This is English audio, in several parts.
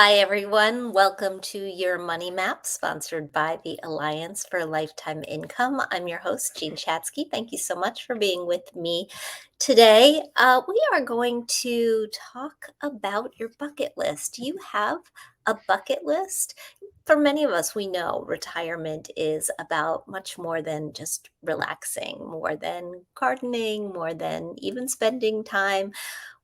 Hi, everyone. Welcome to your Money Map, sponsored by the Alliance for Lifetime Income. I'm your host, Jean Chatzky. Thank you so much for being with me today. We are going to talk about your bucket list. Do you have a bucket list? For many of us, we know retirement is about much more than just relaxing, more than gardening, more than even spending time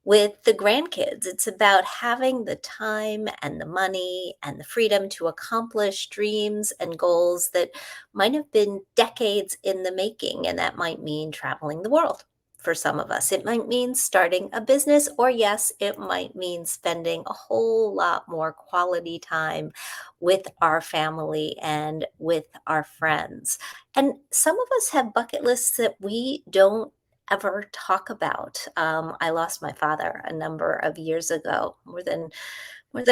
with the grandkids. It's about having the time and the money and the freedom to accomplish dreams and goals that might have been decades in the making. And that might mean traveling the world. For some of us, it might mean starting a business, or yes, it might mean spending a whole lot more quality time with our family and with our friends. And some of us have bucket lists that we don't ever talk about. I lost my father a number of years ago, more than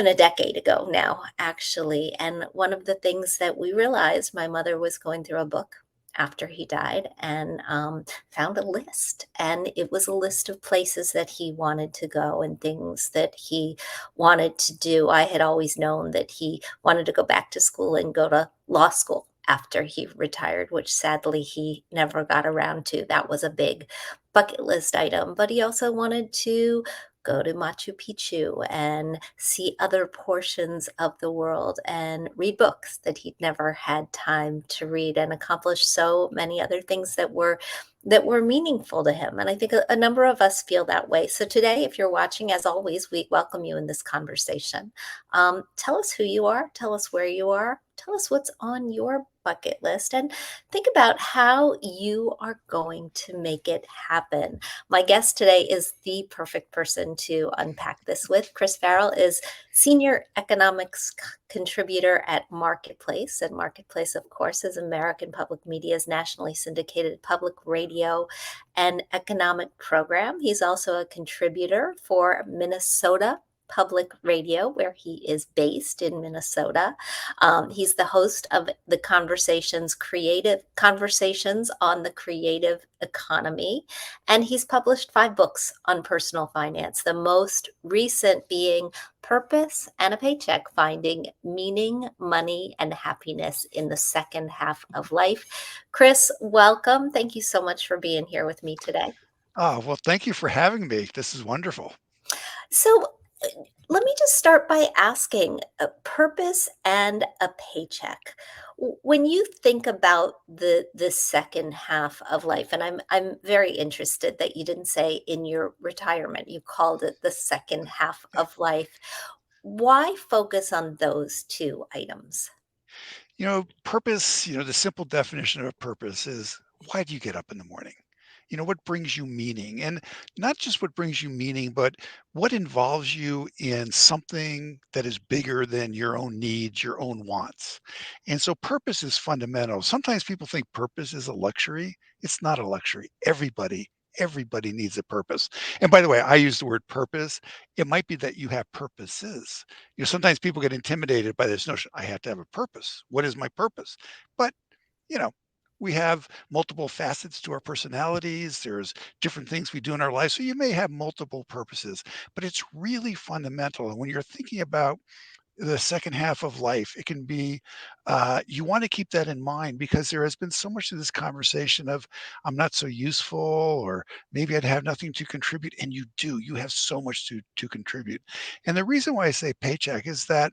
a decade ago now, actually. And one of the things that we realized, my mother was going through a book after he died and found a list. And it was a list of places that he wanted to go and things that he wanted to do. I had always known that he wanted to go back to school and go to law school after he retired, which sadly he never got around to. That was a big bucket list item. But he also wanted to go to Machu Picchu and see other portions of the world and read books that he'd never had time to read and accomplish so many other things that were meaningful to him. And I think a number of us feel that way. So today, if you're watching, as always, we welcome you in this conversation. Tell us who you are, tell us where you are, tell us what's on your bucket list, and think about how you are going to make it happen. My guest today is the perfect person to unpack this with. Chris Farrell is senior economics contributor at Marketplace. And Marketplace, of course, is American Public Media's nationally syndicated public radio and economic program. He's also a contributor for Minnesota Public Radio, where he is based in Minnesota. He's the host of the Conversations on the Creative Economy, and he's published 5 books on personal finance, the most recent being Purpose and a Paycheck: Finding Meaning, Money, and Happiness in the Second Half of Life. Chris, welcome. Thank you so much for being here with me today. Oh, well, thank you for having me. This is wonderful. So, let me just start by asking a purpose and a paycheck. When you think about the second half of life, and I'm very interested that you didn't say in your retirement, you called it the second half of life. Why focus on those two items? Purpose, the simple definition of purpose is why do you get up in the morning? What brings you meaning? And not just what brings you meaning, but what involves you in something that is bigger than your own needs, your own wants. And so purpose is fundamental. Sometimes people think purpose is a luxury. It's not a luxury. Everybody needs a purpose. And by the way, I use the word purpose. It might be that you have purposes. Sometimes people get intimidated by this notion, I have to have a purpose. What is my purpose? But, you know, we have multiple facets to our personalities. There's different things we do in our life. So you may have multiple purposes, but it's really fundamental. And when you're thinking about the second half of life, it can be, you want to keep that in mind because there has been so much of this conversation of, I'm not so useful, or maybe I'd have nothing to contribute. And you do, you have so much to contribute. And the reason why I say paycheck is that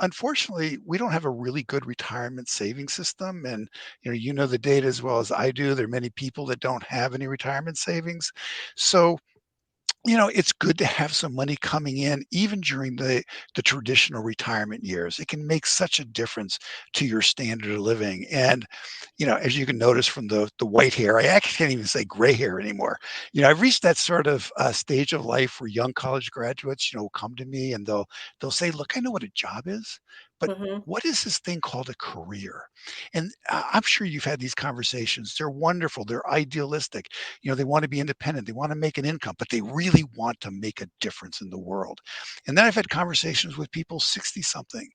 unfortunately, we don't have a really good retirement saving system, and the data as well as I do. There are many people that don't have any retirement savings, so it's good to have some money coming in even during the traditional retirement years. It can make such a difference to your standard of living. And as you can notice from the white hair, I actually can't even say gray hair anymore. I've reached that sort of stage of life where young college graduates, come to me and they'll say, "Look, I know what a job is, but Hmm. what is this thing called a career?" And I'm sure you've had these conversations. They're wonderful. They're idealistic. They want to be independent. They want to make an income, but they really want to make a difference in the world. And then I've had conversations with people 60 something,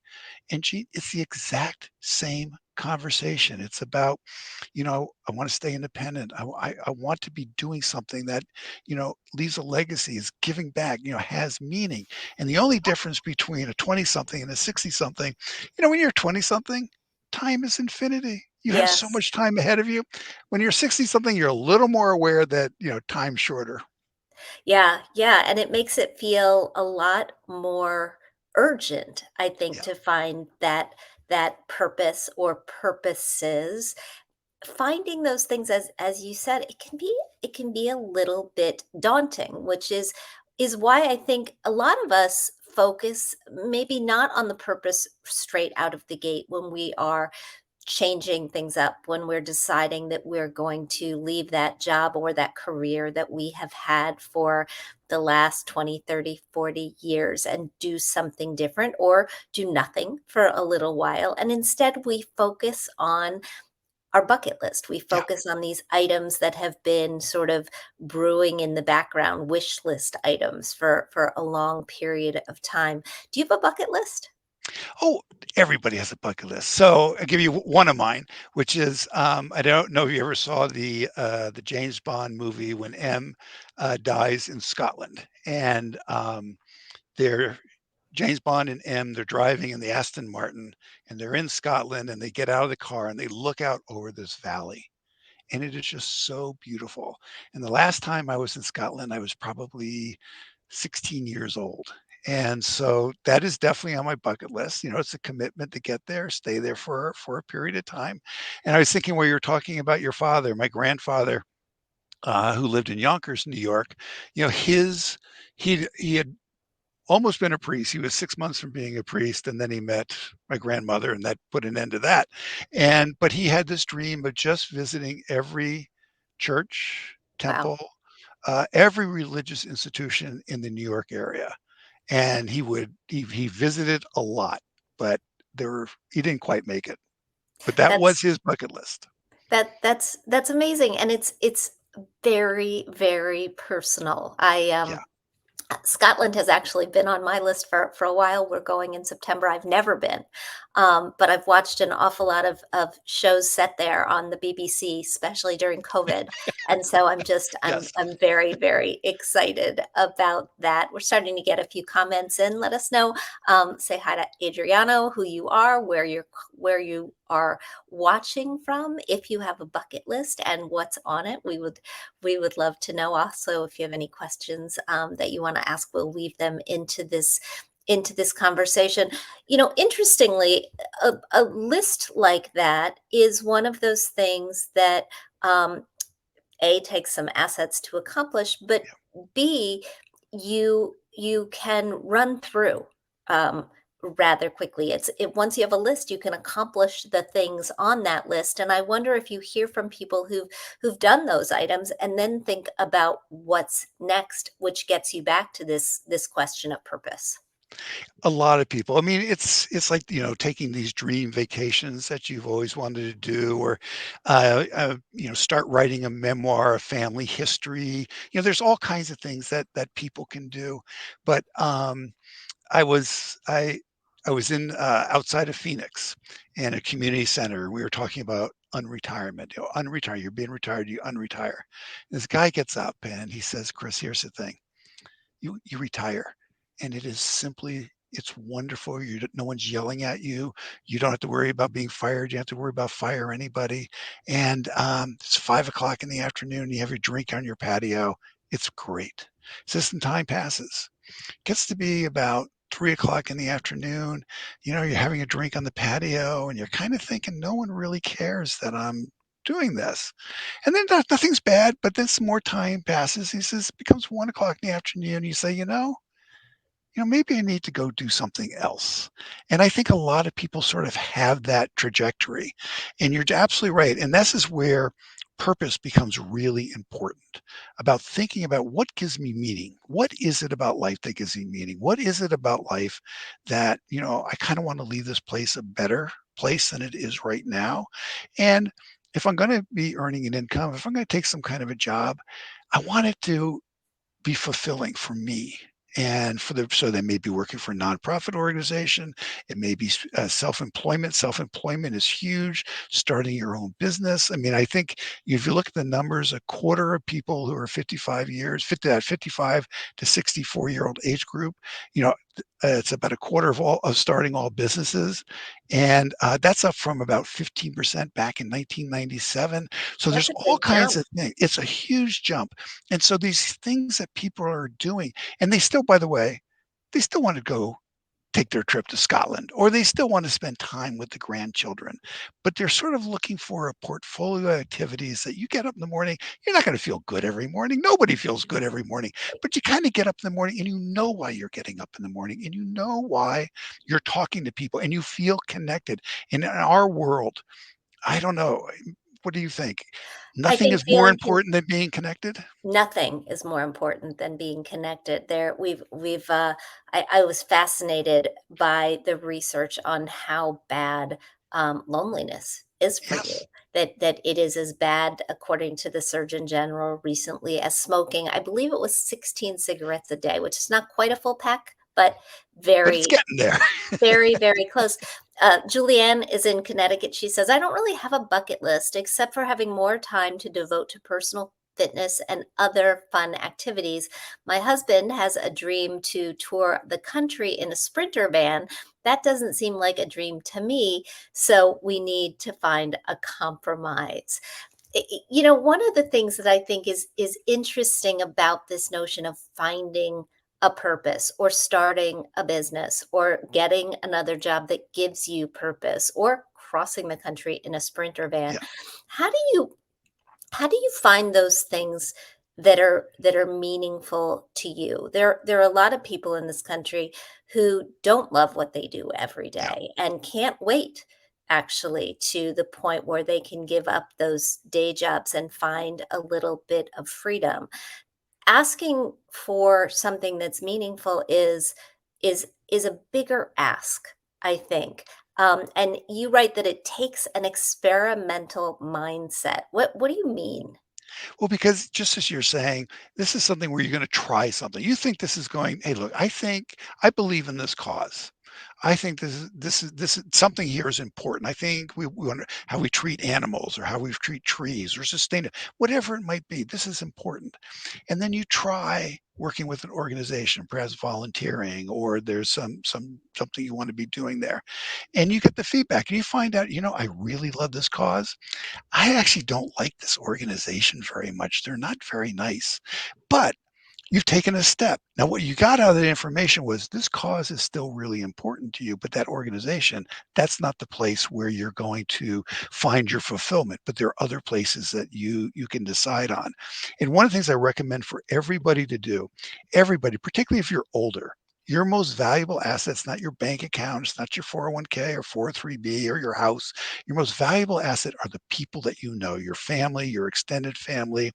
and gee, it's the exact same conversation. It's about, I want to stay independent. I want to be doing something that, leaves a legacy, is giving back, has meaning. And the only difference between a 20 something and a 60 something, when you're 20 something, time is infinity. You have so Yes. much time ahead of you. When you're 60 something, you're a little more aware that, time's shorter. Yeah, yeah, and it makes it feel a lot more urgent, I think, Yeah. to find that purpose or purposes. Finding those things, as you said, it can be a little bit daunting, which is why I think a lot of us focus maybe not on the purpose straight out of the gate when we are changing things up, when we're deciding that we're going to leave that job or that career that we have had for the last 20, 30, 40 years and do something different or do nothing for a little while. And instead, we focus on our bucket list. We Yeah. focus on these items that have been sort of brewing in the background, wish list items for a long period of time. Do you have a bucket list? Oh, everybody has a bucket list. So I'll give you one of mine, which is, I don't know if you ever saw the James Bond movie when M dies in Scotland, and they're James Bond and M. They're driving in the Aston Martin, and they're in Scotland, and they get out of the car and they look out over this valley, and it is just so beautiful. And the last time I was in Scotland, I was probably 16 years old. And so that is definitely on my bucket list. It's a commitment to get there, stay there for a period of time. And I was thinking while you were talking about your father, my grandfather, who lived in Yonkers, New York, his he had almost been a priest. He was 6 months from being a priest, and then he met my grandmother, and that put an end to that. But he had this dream of just visiting every church, Wow. temple, every religious institution in the New York area. And he visited a lot, but he didn't quite make it. But that was That's his bucket list. that's amazing, and it's very, very personal. Yeah. Scotland has actually been on my list for a while. We're going in September. I've never been, but I've watched an awful lot of shows set there on the BBC, especially during COVID, and so Yes. I'm very, very excited about that. We're starting to get a few comments in. Let us know. Say hi to Adriano, who you are, where you are watching from, if you have a bucket list and what's on it. We would love to know. Also, if you have any questions that you want to ask, we'll weave them into this conversation. Interestingly, a list like that is one of those things that um, a takes some assets to accomplish, but b you can run through um, rather quickly. It once you have a list, you can accomplish the things on that list. And I wonder if you hear from people who've done those items and then think about what's next, which gets you back to this question of purpose. A lot of people. I mean, it's like, taking these dream vacations that you've always wanted to do, or, start writing a memoir, a family history. There's all kinds of things that people can do. But, I was I I was in, outside of Phoenix in a community center. We were talking about unretirement. Unretire, you're being retired, you unretire. This guy gets up and he says, "Chris, here's the thing. You retire, and it is simply it's wonderful. No one's yelling at you. You don't have to worry about being fired. You don't have to worry about fire anybody. And it's 5 o'clock in the afternoon. You have your drink on your patio. It's great. System time passes. Gets to be about 3 o'clock in the afternoon. You're having a drink on the patio, and you're kind of thinking, no one really cares that I'm doing this. And then nothing's bad, but then some more time passes. He says it becomes 1 o'clock in the afternoon. You say, maybe I need to go do something else. And I think a lot of people sort of have that trajectory. And you're absolutely right. And this is where purpose becomes really important, about thinking about what gives me meaning. What is it about life that gives me meaning? What is it about life that, I kind of want to leave this place a better place than it is right now? And if I'm going to be earning an income, if I'm going to take some kind of a job, I want it to be fulfilling for me. and so they may be working for a nonprofit organization. It may be self-employment. Self-employment is huge. Starting your own business. I mean, I think if you look at the numbers, a quarter of people who are 55 years, 55 to 64-year-old age group, you know, it's about a quarter of all of starting all businesses, and that's up from about 15% back in 1997. So That's there's a all big kinds jump. of things. It's a huge jump, and so these things that people are doing, and they still, by the way, they still want to go take their trip to Scotland, or they still want to spend time with the grandchildren, but they're sort of looking for a portfolio of activities that you get up in the morning. You're not going to feel good every morning. Nobody feels good every morning, but you kind of get up in the morning and you know why you're getting up in the morning and you know why you're talking to people and you feel connected. And in our world, I don't know. What do you think? I Nothing think is more feeling important than being connected? nothing is more important than being connected. I was fascinated by the research on how bad, loneliness is for you. Yes. That it is as bad, according to the Surgeon General recently, as smoking. I believe it was 16 cigarettes a day, which is not quite a full pack, but But it's very, getting there. very, very close. Julianne is in Connecticut. She says, I don't really have a bucket list except for having more time to devote to personal fitness and other fun activities. My husband has a dream to tour the country in a sprinter van. That doesn't seem like a dream to me. So we need to find a compromise. One of the things that I think is interesting about this notion of finding a purpose or starting a business or getting another job that gives you purpose or crossing the country in a sprinter van. Yeah. How do you how do you find those things that are meaningful to you? There are a lot of people in this country who don't love what they do every Yeah. day and can't wait actually to the point where they can give up those day jobs and find a little bit of freedom. Asking for something that's meaningful is a bigger ask, I think. And you write that it takes an experimental mindset. What do you mean? Well, because just as you're saying, this is something where you're going to try something. You think this is going, hey, look, I believe in this cause. I think this is something here is important. I think we wonder how we treat animals or how we treat trees or sustain it, whatever it might be. This is important. And then you try working with an organization, perhaps volunteering, or there's something you want to be doing there. And you get the feedback and you find out, I really love this cause. I actually don't like this organization very much. They're not very nice. But you've taken a step. Now, what you got out of that information was this cause is still really important to you, but that organization, that's not the place where you're going to find your fulfillment. But there are other places that you can decide on. And one of the things I recommend for everybody to do, everybody, particularly if you're older, your most valuable asset's not your bank account, it's not your 401k or 403b or your house. Your most valuable asset are the people that you know, your family, your extended family,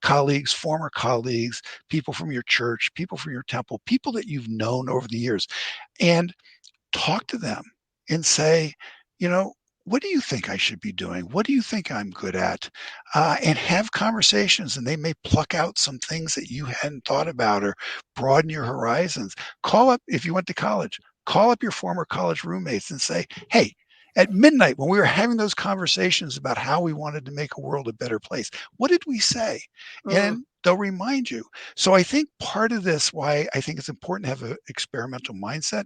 colleagues, former colleagues, people from your church, people from your temple, people that you've known over the years, and talk to them and say, you know, what do you think I should be doing? What do you think I'm good at? And have conversations, and they may pluck out some things that you hadn't thought about or broaden your horizons. Call up, if you went to college, call up your former college roommates and say, hey, at midnight, when we were having those conversations about how we wanted to make a world a better place, what did we say? Mm, And they'll remind you. So I think part of this, why I think it's important to have an experimental mindset,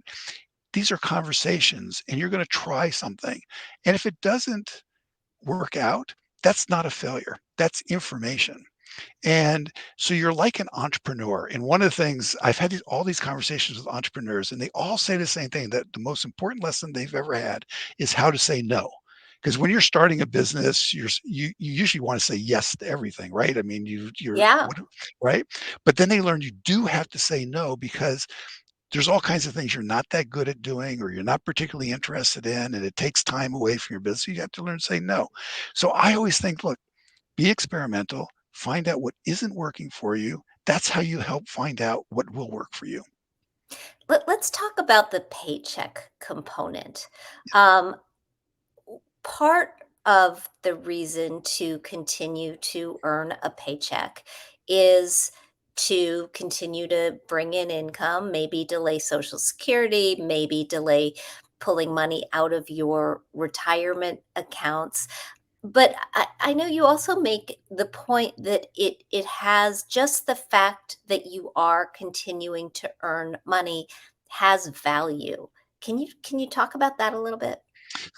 these are conversations and you're going to try something. And if it doesn't work out, that's not a failure. That's information. And so you're like an entrepreneur. And one of the things I've had all these conversations with entrepreneurs, and they all say the same thing, that the most important lesson they've ever had is how to say no. Because when you're starting a business, you usually want to say yes to everything, right? I mean, yeah. right? But then they learn you do have to say no because there's all kinds of things you're not that good at doing or you're not particularly interested in, and it takes time away from your business. You have to learn to say no. So I always think, look, be experimental, find out what isn't working for you. That's how you help find out what will work for you. Let's talk about the paycheck component. Um, Part of the reason to continue to earn a paycheck is to continue to bring in income, maybe delay Social Security, maybe delay pulling money out of your retirement accounts. But I know you also make the point that it has just the fact that you are continuing to earn money has value. Can you talk about that a little bit?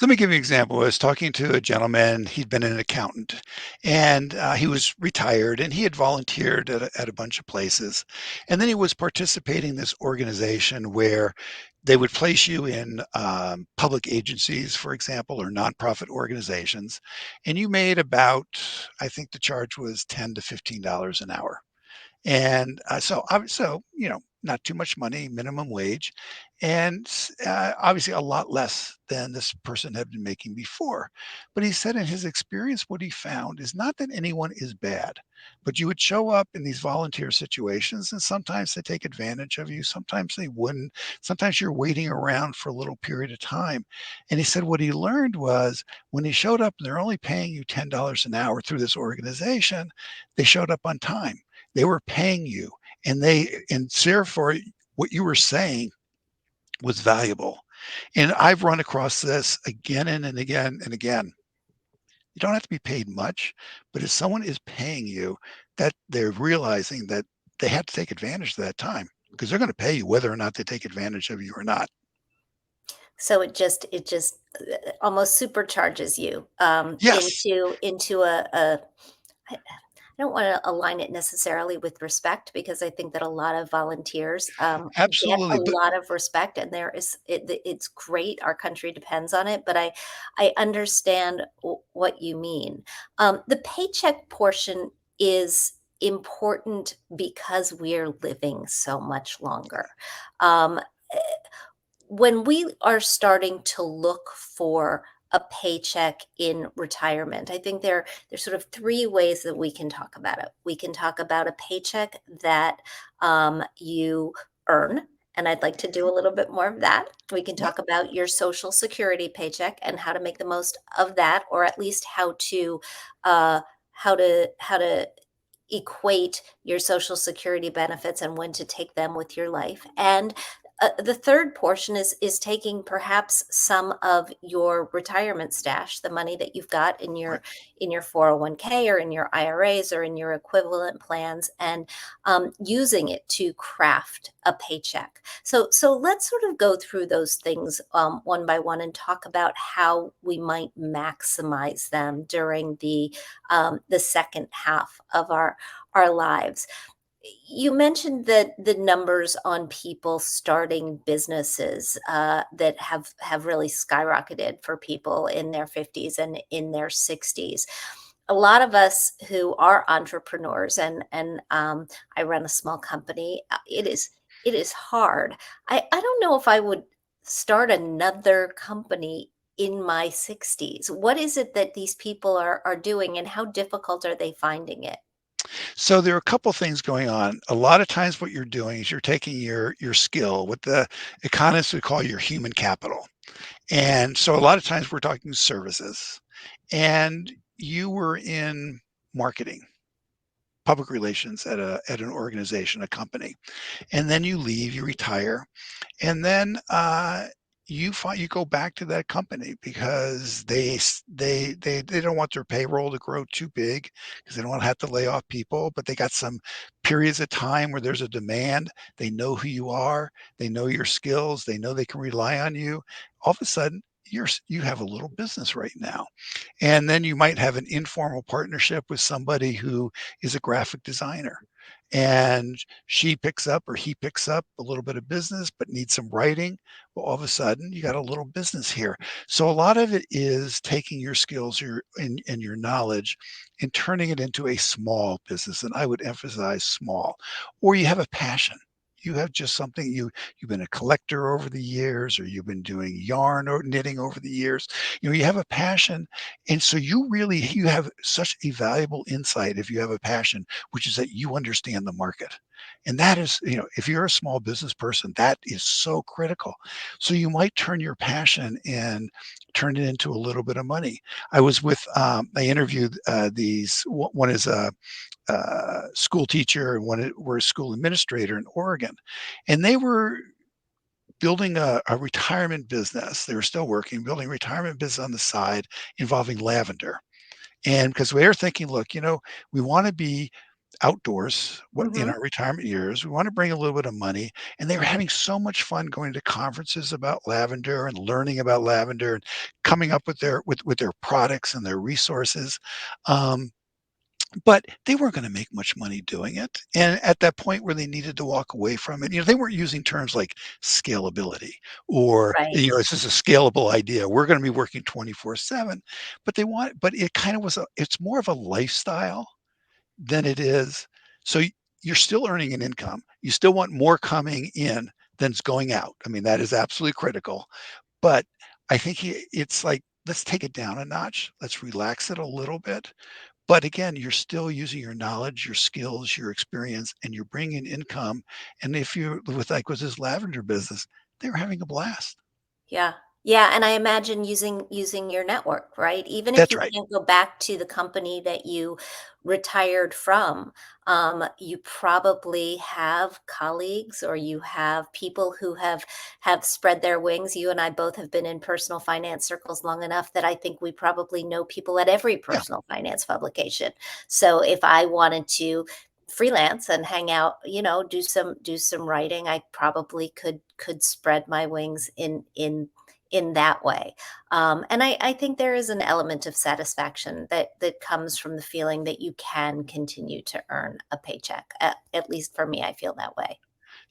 Let me give you an example. I was talking to a gentleman, he'd been an accountant, and, he was retired, and he had volunteered at a bunch of places, and then he was participating in this organization where they would place you in, public agencies, for example, or nonprofit organizations, and you made about, I think the charge was $10 to $15 an hour. And, not too much money, minimum wage, and obviously a lot less than this person had been making before. But he said in his experience, what he found is not that anyone is bad, but you would show up in these volunteer situations, and sometimes they take advantage of you, sometimes they wouldn't, sometimes you're waiting around for a little period of time. And he said what he learned was when he showed up and they're only paying you $10 an hour through this organization, they showed up on time, they were paying you, and therefore what you were saying was valuable. And I've run across this again and again and again. You don't have to be paid much, but if someone is paying you, that they're realizing that they have to take advantage of that time because they're going to pay you whether or not they take advantage of you or not. So it just almost supercharges you Yes, into a I don't want to align it necessarily with respect because I think that a lot of volunteers get a absolutely. But lot of respect, and it's great. Our country depends on it, but I understand what you mean. The paycheck portion is important because we're living so much longer. Um, eh, when we are starting to look for a paycheck in retirement, I think there's sort of three ways that we can talk about it. We can talk about a paycheck that you earn, and I'd like to do a little bit more of that. We can yep, talk about your Social Security paycheck and how to make the most of that, or at least uh, how to equate your Social Security benefits and when to take them with your life. And the third portion is taking perhaps some of your retirement stash, the money that you've got right. in your 401k or in your IRAs or in your equivalent plans, and using it to craft a paycheck. So let's sort of go through those things one by one and talk about how we might maximize them during the second half of our lives. You mentioned that the numbers on people starting businesses that have really skyrocketed for people in their 50s and in their 60s. A lot of us who are entrepreneurs, and I run a small company. It is hard. I don't know if I would start another company in my 60s. What is it that these people are doing, and how difficult are they finding it? So there are a couple things going on. A lot of times what you're doing is you're taking your skill, what the economists would call your human capital. And so a lot of times we're talking services. And you were in marketing, public relations at an organization, a company. And then you leave, you retire, and then, you go back to that company because they don't want their payroll to grow too big because they don't wanna have to lay off people, but they got some periods of time where there's a demand. They know who you are, they know your skills, they know they can rely on you. All of a sudden, you have a little business right now. And then you might have an informal partnership with somebody who is a graphic designer, and she picks up or he picks up a little bit of business but needs some writing. Well, all of a sudden you got a little business here. So a lot of it is taking your skills, and your knowledge, and turning it into a small business, and I would emphasize small. Or you have a passion, you have just something, you've been a collector over the years, or you've been doing yarn or knitting over the years. You have a passion, and so you have such a valuable insight if you have a passion, which is that you understand the market. And that is, if you're a small business person, that is so critical. So you might turn your passion and turn it into a little bit of money. I interviewed one is a school teacher and were a school administrator in Oregon, and they were building a retirement business. They were still working, building a retirement business on the side involving lavender. And because they're thinking, look, we want to be outdoors in Mhm. our retirement years. We want to bring a little bit of money. And they were having so much fun going to conferences about lavender and learning about lavender and coming up with their products and their resources. Um, but they weren't gonna make much money doing it, and at that point where they needed to walk away from it, they weren't using terms like scalability or, Right. "This is a scalable idea. We're gonna be working 24/7." But it kinda it's more of a lifestyle than it is you're still earning an income. You still want more coming in than's going out. I mean, that is absolutely critical, but I think it's like, "Let's take it down a notch. Let's relax it a little bit." But again, you're still using your knowledge, your skills, your experience, and you're bringing income. And if you with this lavender business, they were having a blast. Yeah. Yeah, and I imagine using your network, right? Even if That's you right. can't go back to the company that you retired from, you probably have colleagues or you have people who have spread their wings. You and I both have been in personal finance circles long enough that I think we probably know people at every Yeah. personal finance publication. So if I wanted to freelance and hang out, do some writing, I probably could spread my wings in that way. And I think there is an element of satisfaction that comes from the feeling that you can continue to earn a paycheck. At least for me, I feel that way.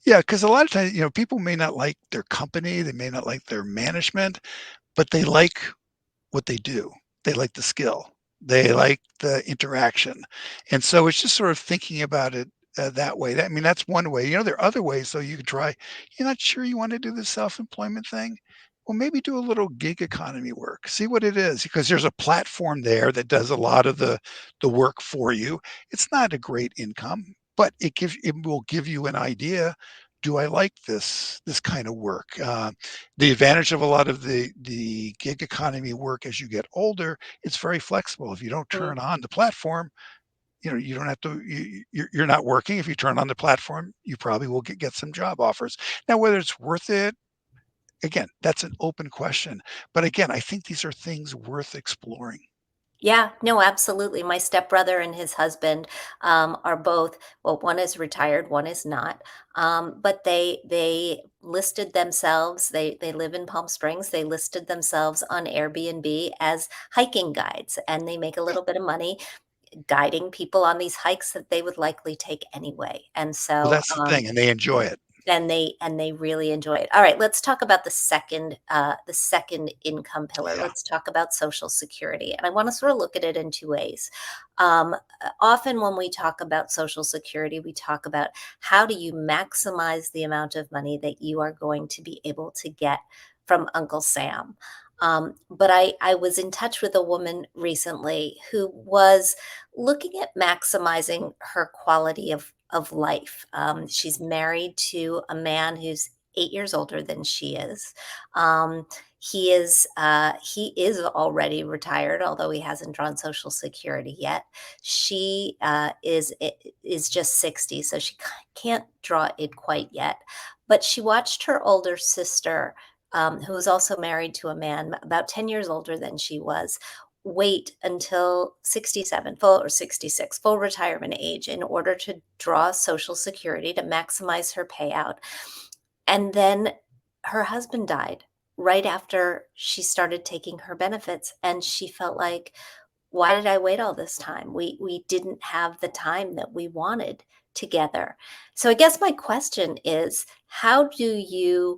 Yeah. Because a lot of times, people may not like their company, they may not like their management, but they like what they do. They like the skill. They like the interaction. And so it's just sort of thinking about it that way. I mean, that's one way. There are other ways. So you could try, you're not sure you want to do the self employment thing? Well, maybe do a little gig economy work. See what it is, because there's a platform there that does a lot of the work for you. It's not a great income, but it will give you an idea. Do I like this kind of work? The advantage of a lot of the gig economy work as you get older, it's very flexible. If you don't Mm. turn on the platform, you don't have to you're not working. If you turn on the platform, you probably will get some job offers. Now, whether it's worth it, again, that's an open question. But again, I think these are things worth exploring. Yeah, no, absolutely. My stepbrother and his husband are both, well, one is retired, one is not. But they listed themselves. They live in Palm Springs. They listed themselves on Airbnb as hiking guides, and they make a Yeah. little bit of money guiding people on these hikes that they would likely take anyway. And Well, so that's the thing, and they enjoy it. and they really enjoy it. All right, let's talk about the second income pillar. Yeah. Let's talk about Social Security, and I want to sort of look at it in two ways. Often, when we talk about Social Security, we talk about how do you maximize the amount of money that you are going to be able to get from Uncle Sam. But I was in touch with a woman recently who was looking at maximizing her quality of life. She's married to a man who's 8 years older than she is. Um, he is already retired, although he hasn't drawn Social Security yet. She is just 60, so she can't draw it quite yet. But she watched her older sister, who was also married to a man about 10 years older than she was, wait until 67 full or 66 full retirement age in order to draw Social Security to maximize her payout. And then her husband died right after she started taking her benefits, and she felt like, why did I wait all this time? We didn't have the time that we wanted together. So I guess my question is, how do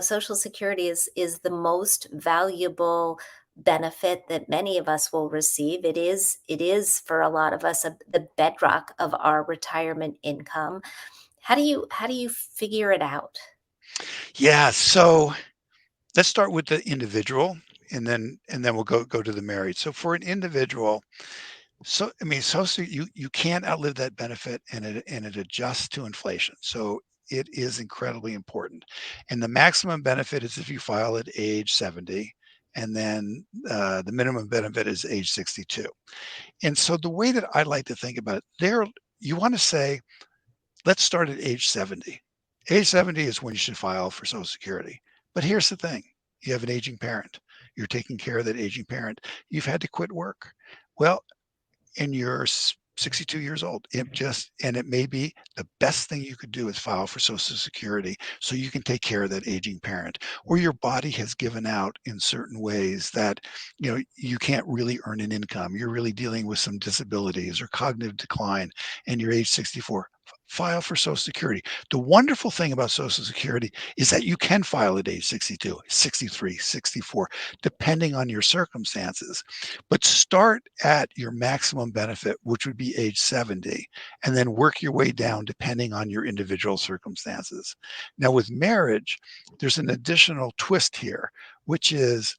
Social Security is the most valuable benefit that many of us will receive. It is for a lot of us the bedrock of our retirement income. How do you figure it out? Yeah, so let's start with the individual, and then we'll go to the married. So for an individual, I mean, you can't outlive that benefit, and it adjusts to inflation. So it is incredibly important. And the maximum benefit is if you file at age 70, and then the minimum benefit is age 62. And so the way that I like to think about it, there you want to say, let's start at age 70. Age 70 is when you should file for Social Security. But here's the thing, you have an aging parent. You're taking care of that aging parent. You've had to quit work. Well, and you're 62 years old. And it may be the best thing you could do is file for Social Security so you can take care of that aging parent. Or your body has given out in certain ways that you can't really earn an income. You're really dealing with some disabilities or cognitive decline, and you're age 64. File for Social Security. The wonderful thing about Social Security is that you can file at age 62, 63, 64, depending on your circumstances. But start at your maximum benefit, which would be age 70, and then work your way down depending on your individual circumstances. Now, with marriage, there's an additional twist here, which is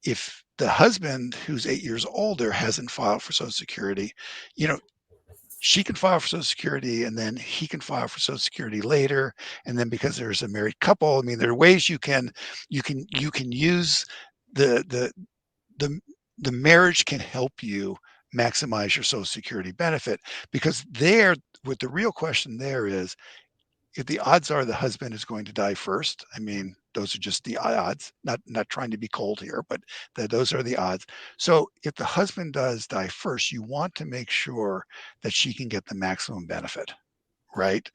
if the husband who's 8 years older hasn't filed for Social Security, you know, she can file for Social Security and then he can file for Social Security later. And then because there's a married couple, I mean, there are ways you can use the the the the marriage can help you maximize your Social Security benefit, because there, what the real question there is, if the odds are the husband is going to die first, I mean, those are just the odds, not trying to be cold here, but those are the odds. So if the husband does die first, you want to make sure that she can get the maximum benefit, right?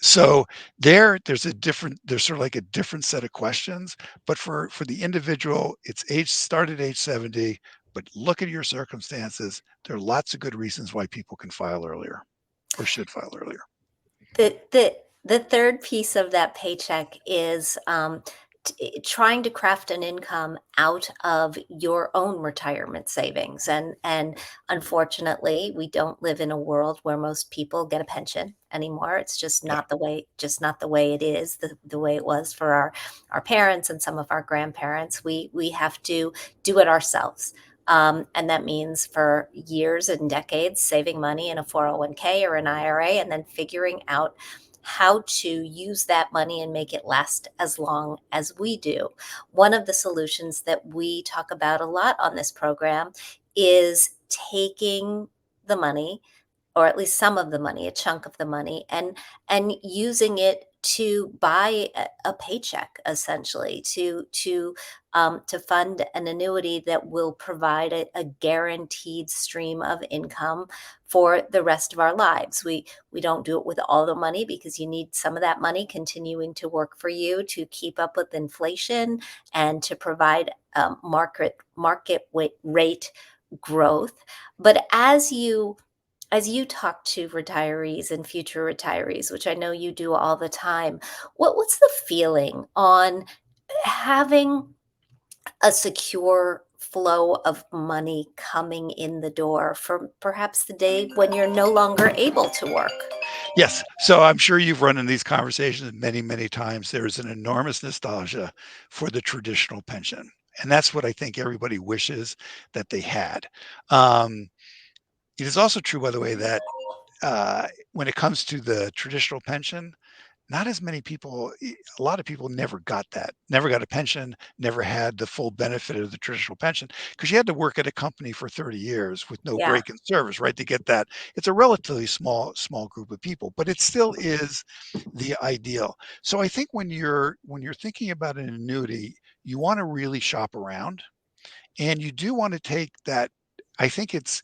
So there's sort of like a different set of questions, but for the individual, it's start at age 70, but look at your circumstances. There are lots of good reasons why people can file earlier or should file earlier. The third piece of that paycheck is, trying to craft an income out of your own retirement savings, and unfortunately, we don't live in a world where most people get a pension anymore. It's Yeah. just not the way it is, the way it was for our parents and some of our grandparents. We have to do it ourselves. And that means for years and decades saving money in a 401k or an IRA, and then figuring out how to use that money and make it last as long as we do. One of the solutions that we talk about a lot on this program is taking the money, or at least some of the money, a chunk of the money, and using it to buy a paycheck, essentially, to fund an annuity that will provide a guaranteed stream of income for the rest of our lives. We don't do it with all the money, because you need some of that money continuing to work for you to keep up with inflation and to provide rate growth. But as you talk to retirees and future retirees, which I know you do all the time, what's the feeling on having a secure flow of money coming in the door for perhaps the day when you're no longer able to work? Yes. So I'm sure you've run in these conversations many, many times. There's an enormous nostalgia for the traditional pension. And that's what I think everybody wishes that they had. Um, it is also true, by the way, that when it comes to the traditional pension, not as many people, a lot of people never got that, never got a pension, never had the full benefit of the traditional pension, because you had to work at a company for 30 years with no Yeah. break in service, right? To get that. It's a relatively small group of people, but it still is the ideal. So I think when you're thinking about an annuity, you want to really shop around, and you do want to take that. I think it's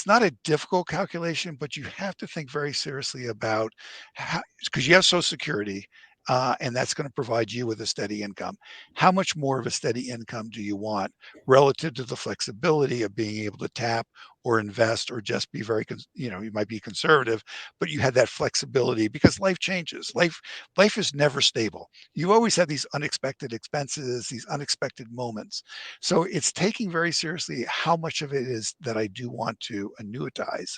not a difficult calculation, but you have to think very seriously about how, because you have Social Security, and that's going to provide you with a steady income. How much more of a steady income do you want relative to the flexibility of being able to tap or invest or just be you might be conservative, but you had that flexibility because life changes. Life is never stable. You always have these unexpected expenses, these unexpected moments. So it's taking very seriously how much of it is that I do want to annuitize.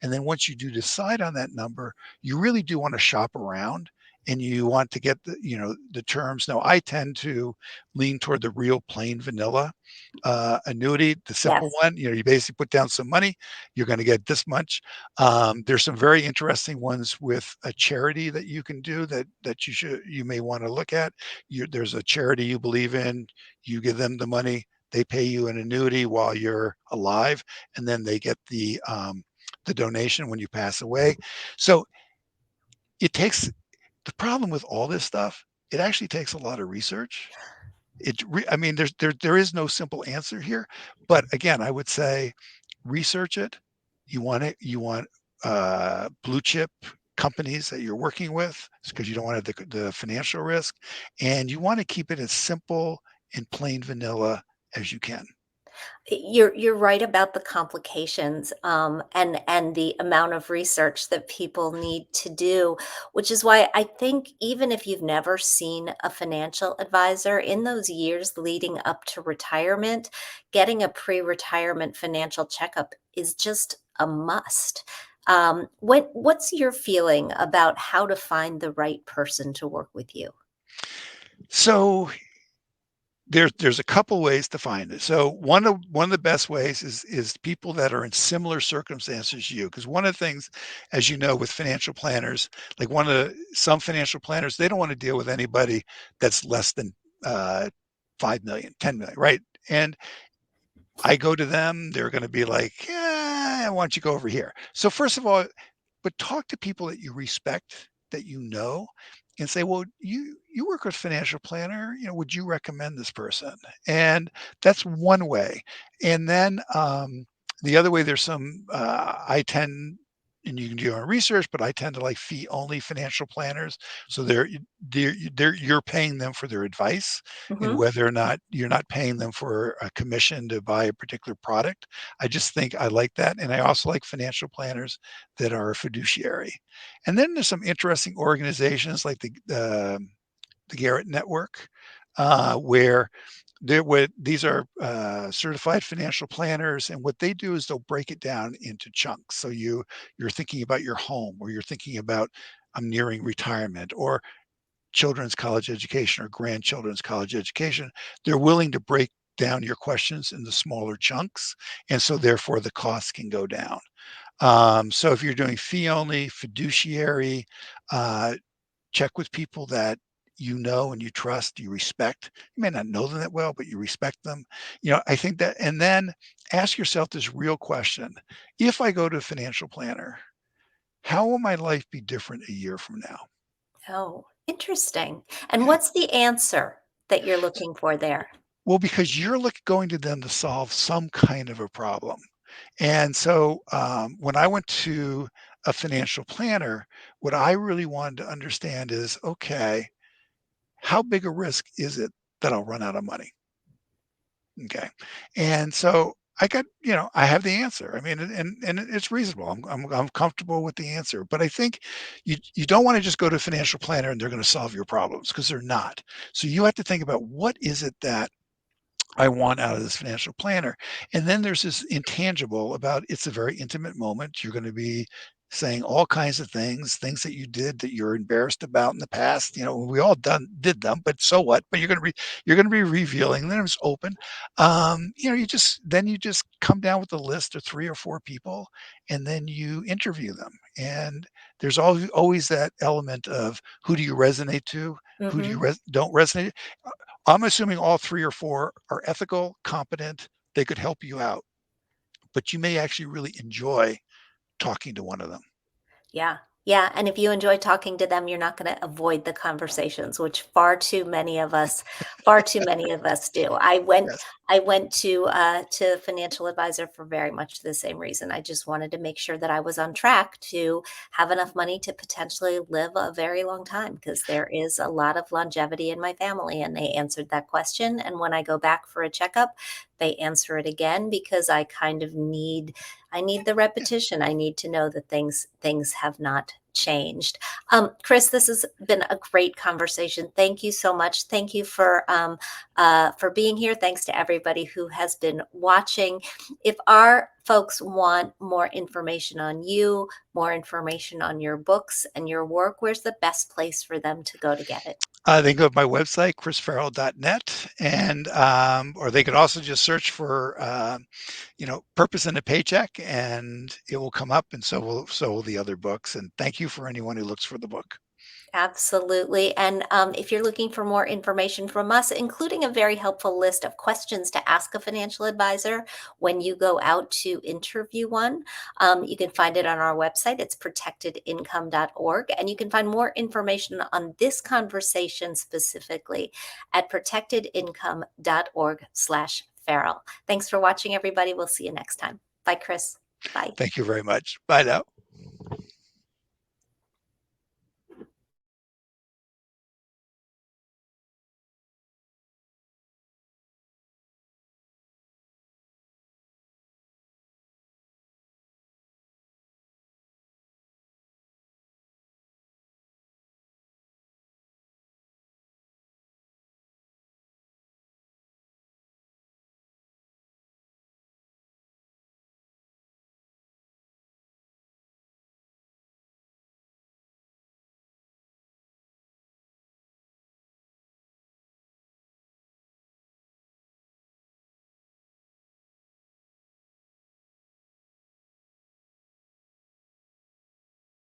And then once you do decide on that number, you really do want to shop around and you want to get the terms. Now, I tend to lean toward the real plain vanilla annuity, the simple Yes. one. You basically put down some money, you're going to get this much. There's some very interesting ones with a charity that you can do that you may want to look at. There's a charity you believe in, you give them the money, they pay you an annuity while you're alive, and then they get the donation when you pass away. So it takes the problem with all this stuff, it actually takes a lot of research. I mean, there is no simple answer here, but again, I would say research it. You want blue chip companies that you're working with because you don't want to have the financial risk, and you want to keep it as simple and plain vanilla as you can. You're right about the complications, and the amount of research that people need to do, which is why I think even if you've never seen a financial advisor, in those years leading up to retirement, getting a pre-retirement financial checkup is just a must. What's your feeling about how to find the right person to work with you? So there's a couple ways to find it. So one of the best ways is people that are in similar circumstances as you. Because one of the things, as you know, with financial planners, like some financial planners, they don't want to deal with anybody that's less than 5 million, 10 million, right? And I go to them, they're going to be like, yeah, why don't you go over here? So first of all, but talk to people that you respect, that you know, and say, well, you work with a financial planner, would you recommend this person? And that's one way. And then the other way, there's some I tend, and you can do your own research, but I tend to like fee only financial planners. So you're paying them for their advice, and Mhm. whether or not you're not paying them for a commission to buy a particular product. I just think I like that. And I also like financial planners that are a fiduciary. And then there's some interesting organizations like the Garrett Network, where these are certified financial planners, and what they do is they'll break it down into chunks. So you're thinking about your home, or you're thinking about I'm nearing retirement, or children's college education, or grandchildren's college education. They're willing to break down your questions into smaller chunks, and so therefore the costs can go down. So if you're doing fee only, fiduciary, uh, check with people that you know and you trust, you respect. You may not know them that well, but you respect them. I think that, and then ask yourself this real question. If I go to a financial planner, how will my life be different a year from now? Oh, interesting. And Okay. what's the answer that you're looking for there? Well, because you're going to them to solve some kind of a problem. And so when I went to a financial planner, what I really wanted to understand is, okay, how big a risk is it that I'll run out of money? Okay. And so I have the answer. I mean, and it's reasonable. I'm comfortable with the answer. But I think you don't want to just go to a financial planner and they're going to solve your problems, because they're not. So you have to think about, what is it that I want out of this financial planner. And then there's this intangible about, it's a very intimate moment. You're going to be saying all kinds of things that you did that you're embarrassed about in the past. We all did them, but so what? But you're going to be revealing them. It's open. You just come down with a list of 3 or 4 people, and then you interview them. And there's always that element of, who do you resonate to? Who do you Mhm. don't resonate? I'm assuming all 3 or 4 are ethical, competent, they could help you out, but you may actually really enjoy talking to one of them. Yeah. Yeah, and if you enjoy talking to them, you're not gonna avoid the conversations, which far too many of us do. Yes. I went to a financial advisor for very much the same reason. I just wanted to make sure that I was on track to have enough money to potentially live a very long time, because there is a lot of longevity in my family, and they answered that question, and when I go back for a checkup, they answer it again, because I kind of need the Yeah. repetition. I need to know that things have not changed. Chris, this has been a great conversation. Thank you so much. Thank you for being here. Thanks to everybody who has been watching. If our folks want more information on you, more information on your books and your work, where's the best place for them to go to get it? They can go to my website, chrisfarrell.net, and or they could also just search for purpose in a paycheck, and it will come up, and so will the other books. And thank you for anyone who looks for the book. Absolutely. And if you're looking for more information from us, including a very helpful list of questions to ask a financial advisor when you go out to interview one, you can find it on our website. It's protectedincome.org. And you can find more information on this conversation specifically at protectedincome.org/Farrell. Thanks for watching, everybody. We'll see you next time. Bye, Chris. Bye. Thank you very much. Bye now.